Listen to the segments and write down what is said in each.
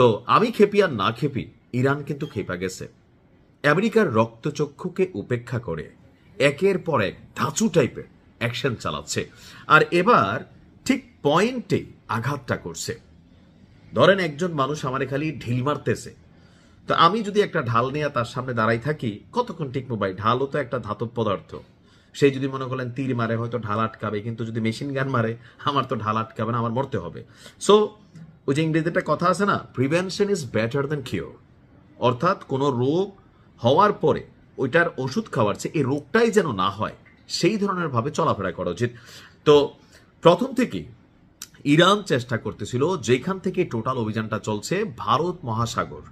তো আমি খেপি আর না খেপি, ইরান কিন্তু খেপা গেছে। আমেরিকার রক্তচক্ষুকে উপেক্ষা করে একের পর এক ধাঁচু টাইপের অ্যাকশন চালাচ্ছে, আর এবার ঠিক পয়েন্টে আঘাতটা করছে। ধরেন একজন মানুষ আমারে খালি ঢিল মারতেছে, তো আমি যদি একটা ঢাল নিয়ে তার সামনে দাঁড়াই থাকি, কতক্ষণ টিকবো ভাই? ঢালও তো একটা ধাতব পদার্থ। সেই যদি মনে করলেন তীর মারে হয়তো ঢাল আটকাবে, কিন্তু যদি মেশিন গান মারে আমার তো ঢাল আটকাবে না, আমার মরতে হবে। সো ওই যে ইংরেজিতে একটা কথা আছে না, prevention is better than cure. অর্থাৎ কোনো রোগ হওয়ার পরে ওইটার ওষুধ খাওয়ার চেয়ে এই রোগটাই যেন না হয়, সেই ধরনের ভাবে চলাফেরা করা উচিত। তো প্রথম থেকেই ইরান চেষ্টা করতেছিল, যেখান থেকে টোটাল অভিযানটা চলছে ভারত মহাসাগর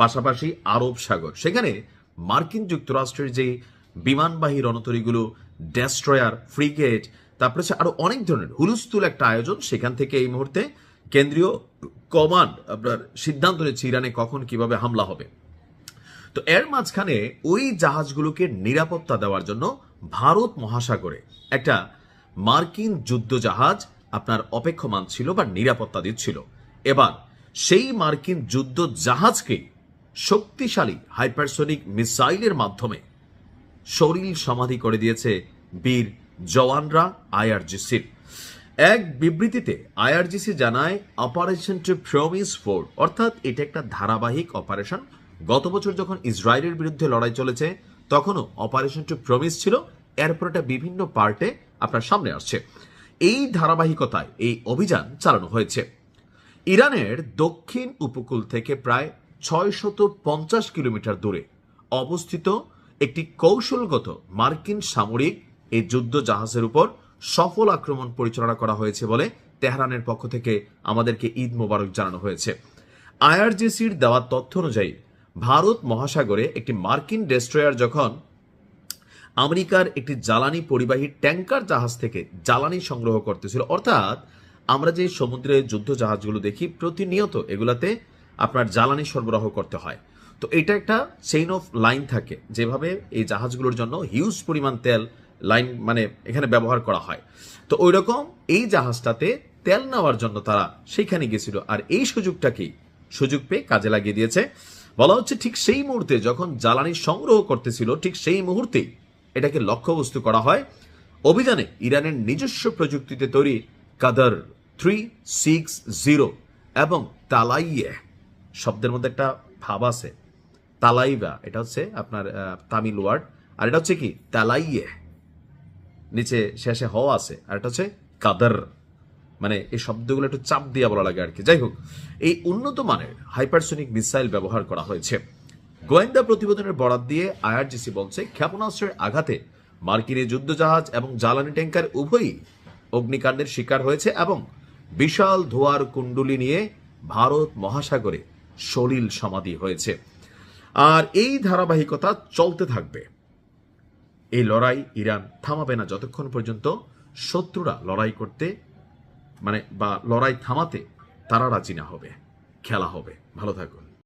পাশাপাশি আরব সাগর, সেখানে মার্কিন যুক্তরাষ্ট্রের যে বিমানবাহী রণতরীগুলো, ডেস্ট্রয়ার, ফ্রিগেট, তারপরে আরো অনেক ধরনের হুলস্থুল একটা আয়োজন, সেখান থেকে এই মুহূর্তে কেন্দ্রীয় কমান্ড আপনার সিদ্ধান্ত নিচ্ছে ইরানে কখন কিভাবে হামলা হবে। তো এর মাঝখানে ওই জাহাজগুলোকে নিরাপত্তা দেওয়ার জন্য ভারত মহাসাগরে একটা মার্কিন যুদ্ধ জাহাজ আপনার অপেক্ষমান ছিল বা নিরাপত্তা দিচ্ছিল। এবার সেই মার্কিন যুদ্ধ জাহাজকে শক্তিশালী হাইপারসোনিক মিসাইলের মাধ্যমে শরীর সমাধি করে দিয়েছে বীর জওয়ানরা আইআরজিসির। এক বিবৃতিতে আইআরজিসি জানায়, অপারেশন টু প্রমিস 4, অর্থাৎ এটা একটা ধারাবাহিক অপারেশন। গত বছর যখন ইসরায়েলের বিরুদ্ধে লড়াই চলেছে তখনও অপারেশন টু প্রমিস ছিল, এরপর এটা বিভিন্ন পার্টে আপনার সামনে আসছে। এই ধারাবাহিকতায় এই অভিযান চালানো হয়েছে। ইরানের দক্ষিণ উপকূল থেকে প্রায় 650 কিলোমিটার দূরে অবস্থিত একটি কৌশলগত মার্কিন সামরিক এই যুদ্ধ জাহাজের উপর সফল আক্রমণ পরিচালনা করা হয়েছে বলে তেহরানের পক্ষ থেকে আমাদেরকে ঈদ মোবারক জানানো হয়েছে। আইআরজিসির দেওয়া তথ্য অনুযায়ী ভারত মহাসাগরে একটি মার্কিন ডেস্ট্রয়ার যখন আমেরিকার একটি জ্বালানি পরিবাহী ট্যাঙ্কার জাহাজ থেকে জ্বালানি সংগ্রহ করতেছিল, অর্থাৎ আমরা যে সমুদ্রে যুদ্ধ জাহাজগুলো দেখি প্রতিনিয়ত এগুলাতে আপনার জ্বালানি সরবরাহ করতে হয়। তো এটা একটা চেইন অফ লাইন থাকে, যেভাবে এই জাহাজগুলোর জন্য হিউজ পরিমাণ তেল লাইন মানে এখানে ব্যবহার করা হয়। তো ওই রকম এই জাহাজটাতে তেল নেওয়ার জন্য তারা সেইখানে গেছিল, আর এই সুযোগটাকেই সুযোগ পেয়ে কাজে লাগিয়ে দিয়েছে। বলা হচ্ছে ঠিক সেই মুহূর্তে যখন জ্বালানি সংগ্রহ করতেছিল, ঠিক সেই মুহূর্তেই এটাকে লক্ষ্যবস্তু করা হয়। অভিযানে ইরানের নিজস্ব প্রযুক্তিতে তৈরি কাদার 360 এবং তালাইয়ে শব্দের মধ্যে একটা ভাব আছে, তালাইবা এটা হচ্ছে আপনার তামিল ওয়ার্ড, আর এটা হচ্ছে কি তালাইয়ে, নিচে শেষে হ আছে, আর এটা হচ্ছে কাদার, মানে এই শব্দগুলো একটু চাপ দিয়ে বলা লাগে আর কি। যাই হোক, এই উন্নত মানের হাইপারসোনিক মিসাইল ব্যবহার করা হয়েছে। গোয়েন্দা প্রতিবেদনের বরাত দিয়ে আইআরজিসি বলছে, ক্ষেপণাস্ত্রের আঘাতে মার্কিন যুদ্ধ জাহাজ এবং জ্বালানি ট্যাঙ্কার উভয়ই অগ্নিকাণ্ডের শিকার হয়েছে এবং বিশাল ধোঁয়ার কুণ্ডুলি নিয়ে ভারত মহাসাগরে সলিল সমাধি হয়েছে। আর এই ধারাবাহিকতা চলতে থাকবে। এই লড়াই ইরান থামাবে না যতক্ষণ পর্যন্ত শত্রুরা লড়াই করতে বা লড়াই থামাতে তারা রাজি না হবে। খেলা হবে। ভালো থাকুন।